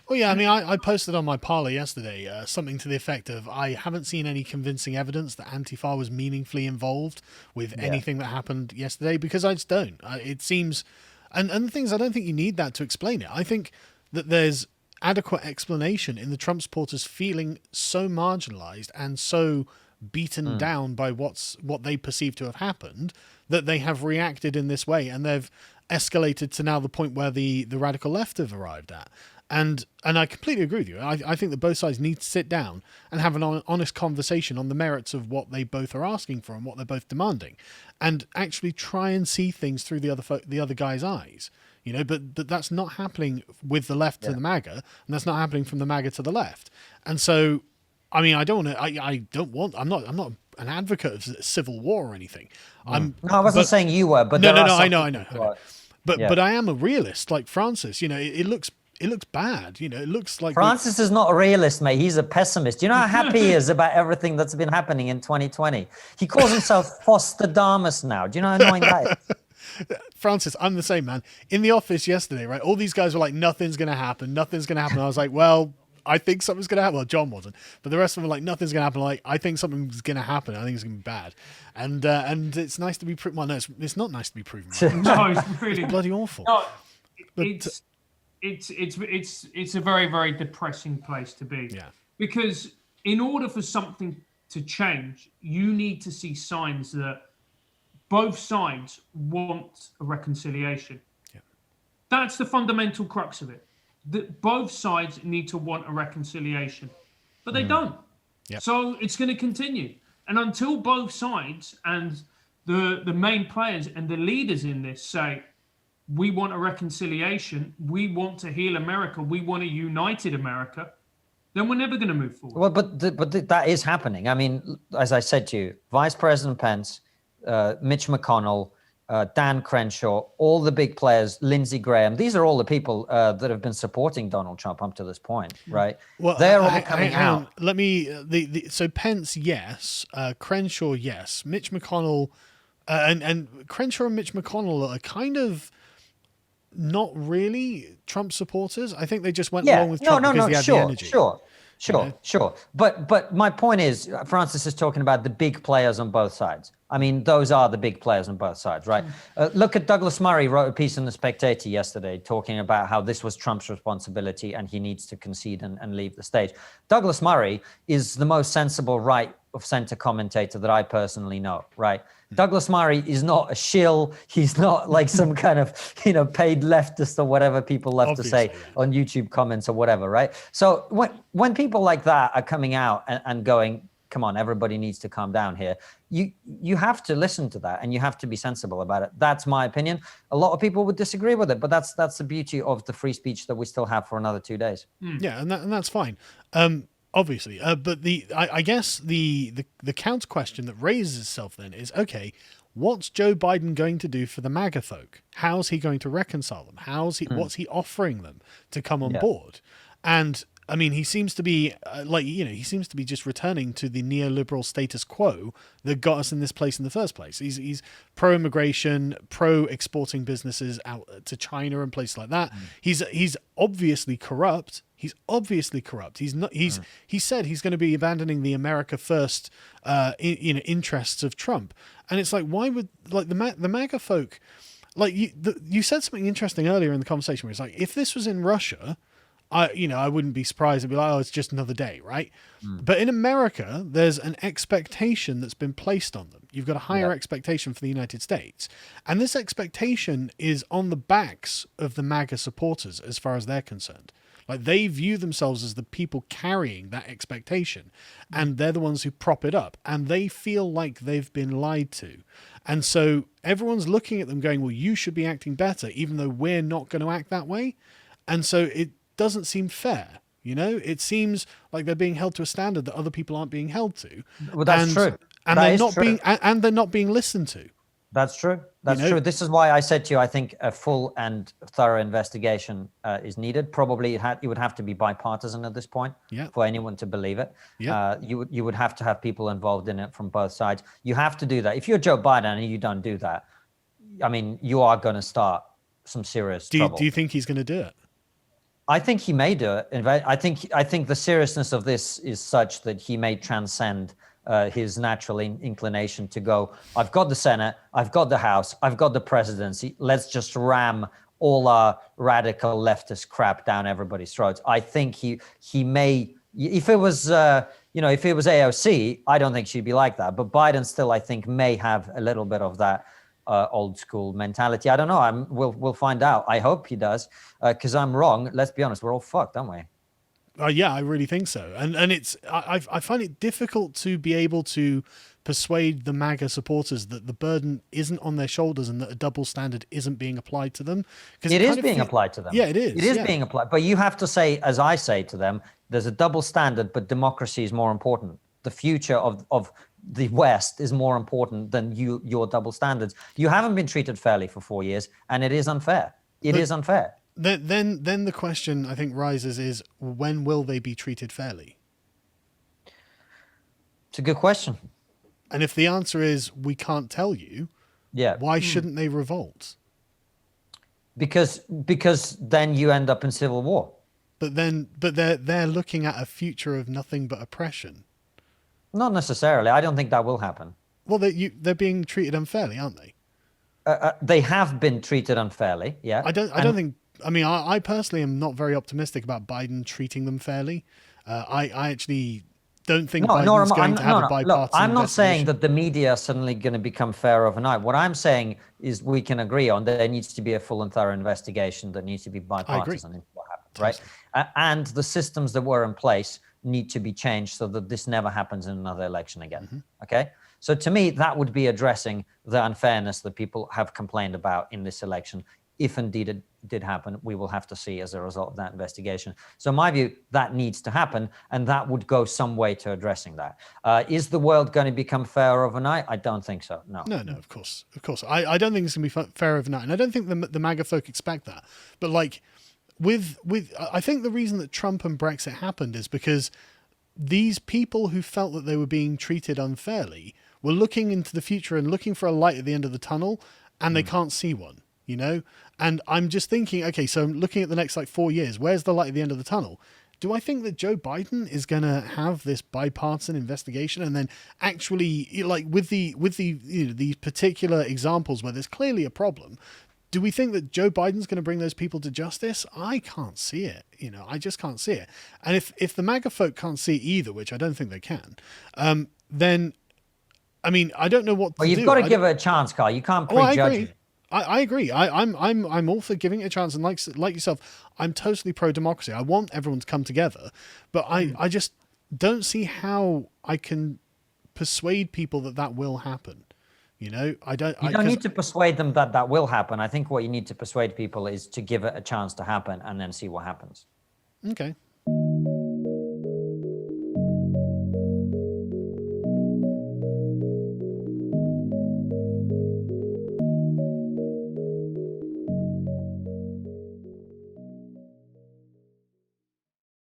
Well, yeah, I mean, I posted on my parlor yesterday something to the effect of I haven't seen any convincing evidence that Antifa was meaningfully involved with Yeah. anything that happened yesterday because I just don't. It seems, and the things I don't think you need that to explain it. I think that there's adequate explanation in the Trump supporters feeling so marginalized and so beaten Mm. down by what they perceive to have happened that they have reacted in this way and they've escalated to now the point where the radical left have arrived at. And I completely agree with you. I think that both sides need to sit down and have an honest conversation on the merits of what they both are asking for and what they're both demanding, and actually try and see things through the other guy's eyes. But that's not happening with the left to Yeah. the MAGA, and that's not happening from the MAGA to the left. And so, I mean, I don't want to. I don't want. I'm not an advocate of civil war or anything. Mm. I'm, No, I wasn't but saying you were, but no, there no, are no. I some know, people who are. but Yeah. but I am a realist, like Francis. It looks bad. It looks like Francis is not a realist, mate. He's a pessimist. Do you know how happy he is about everything that's been happening in 2020? He calls himself Fosterdamus now. Do you know how annoying that is? Francis. I'm the same, man. In the office yesterday, right? All these guys were like, "Nothing's gonna happen. Nothing's gonna happen." I was like, "Well, I think something's gonna happen." Well, John wasn't, but the rest of them were like, "Nothing's gonna happen." Like, I think something's gonna happen. I think it's gonna be bad, and it's nice to be proven. Well, no, it's not nice to be proven wrong. No, it's really It's bloody awful. no. But It's a very, very depressing place to be. yeah, Because in order for something to change, you need to see signs that both sides want a reconciliation. yeah, That's the fundamental crux of it. That both sides need to want a reconciliation, but they don't. Yep. So it's going to continue. And until both sides and the main players and the leaders in this say, we want a reconciliation, we want to heal America, we want a united America, then we're never going to move forward. Well, but that is happening. I mean, as I said to you, Vice President Pence, Mitch McConnell, Dan Crenshaw, all the big players, Lindsey Graham, these are all the people that have been supporting Donald Trump up to this point, right? Well, they're all coming hang on. out. Let me. So Pence, yes. Crenshaw, yes. Mitch McConnell, and Crenshaw and Mitch McConnell are kind of not really Trump supporters. I think they just went along with Trump because he had the energy. Sure. But my point is, Francis is talking about the big players on both sides. I mean, those are the big players on both sides, right? Look at Douglas Murray wrote a piece in The Spectator yesterday talking about how this was Trump's responsibility and he needs to concede and leave the stage. Douglas Murray is the most sensible right of center commentator that I personally know, right? Douglas Murray is not a shill. He's not like some kind of, paid leftist or whatever people love to say on YouTube comments or whatever, right? So when people like that are coming out and going, come on, everybody needs to calm down here, you have to listen to that and you have to be sensible about it. That's my opinion. A lot of people would disagree with it, but that's the beauty of the free speech that we still have for another 2 days. Yeah, and that's fine. Obviously, but I guess the counter question that raises itself then is, okay, what's Joe Biden going to do for the MAGA folk? How's he going to reconcile them? What's he offering them to come on board? And I mean, he seems to be he seems to be just returning to the neoliberal status quo that got us in this place in the first place. He's pro-immigration, pro-exporting businesses out to China and places like that. He's obviously corrupt. He said he's going to be abandoning the America First, interests of Trump. And it's like, why would the MAGA folk, you said something interesting earlier in the conversation where it's like, if this was in Russia, I wouldn't be surprised. I'd be like, oh, it's just another day, right? But in America, there's an expectation that's been placed on them. You've got a higher expectation for the United States. And this expectation is on the backs of the MAGA supporters as far as they're concerned. Like, they view themselves as the people carrying that expectation, and they're the ones who prop it up, and they feel like they've been lied to. And so everyone's looking at them going, well, you should be acting better, even though we're not going to act that way. And so it doesn't seem fair. It seems like they're being held to a standard that other people aren't being held to. Well, that's true. And they're not being listened to. That's true. That's true. This is why I said to you, I think a full and thorough investigation is needed. Probably it would have to be bipartisan at this point for anyone to believe it. You would have to have people involved in it from both sides. You have to do that. If you're Joe Biden and you don't do that, I mean, you are going to start some serious trouble. Do you think he's going to do it? I think he may do it. I think the seriousness of this is such that he may transcend his natural inclination to go, I've got the Senate, I've got the House, I've got the presidency. Let's just ram all our radical leftist crap down everybody's throats. I think he may, if it was if it was AOC, I don't think she'd be like that. But Biden still, I think, may have a little bit of that old school mentality. I don't know. We'll find out. I hope he does, because I'm wrong. Let's be honest, we're all fucked, aren't we? Yeah, I really think so. And it's I find it difficult to be able to persuade the MAGA supporters that the burden isn't on their shoulders and that a double standard isn't being applied to them. Because it is being applied to them. Yeah, it is. It is being applied. But you have to say, as I say to them, there's a double standard, but democracy is more important. The future of the West is more important than your double standards. You haven't been treated fairly for 4 years, and it is unfair. It is unfair. Then the question I think rises is, when will they be treated fairly? It's a good question. And if the answer is we can't tell you, why shouldn't they revolt? Because then you end up in civil war. But they're looking at a future of nothing but oppression. Not necessarily. I don't think that will happen. Well, they're being treated unfairly, aren't they? They have been treated unfairly. Yeah. I don't think. I mean, I personally am not very optimistic about Biden treating them fairly. I actually don't think Biden's going to have a bipartisan Look, I'm not saying investigation. that the media are suddenly going to become fair overnight. What I'm saying is we can agree on that there needs to be a full and thorough investigation that needs to be bipartisan into what happened, right? And the systems that were in place need to be changed so that this never happens in another election again. Okay? So to me, that would be addressing the unfairness that people have complained about in this election. If indeed it did happen, we will have to see as a result of that investigation. So in my view, that needs to happen, and that would go some way to addressing that. Is the world going to become fair overnight? I don't think so, no. No, of course. I don't think it's going to be fair overnight, and I don't think the MAGA folk expect that. But like, I think the reason that Trump and Brexit happened is because these people who felt that they were being treated unfairly were looking into the future and looking for a light at the end of the tunnel, and they can't see one. And I'm just thinking, okay, so I'm looking at the next 4 years. Where's the light at the end of the tunnel? Do I think that Joe Biden is going to have this bipartisan investigation and then actually, with these particular examples where there's clearly a problem, do we think that Joe Biden's going to bring those people to justice? I can't see it. I just can't see it. And if the MAGA folk can't see it either, which I don't think they can, then, I mean, I don't know what to do. Well, you've got to give it a chance, Carl. You can't prejudge it. I agree. I'm all for giving it a chance, and like yourself, I'm totally pro democracy. I want everyone to come together, but I just don't see how I can persuade people that will happen. I don't. You don't need to persuade them that will happen. I think what you need to persuade people is to give it a chance to happen and then see what happens. Okay.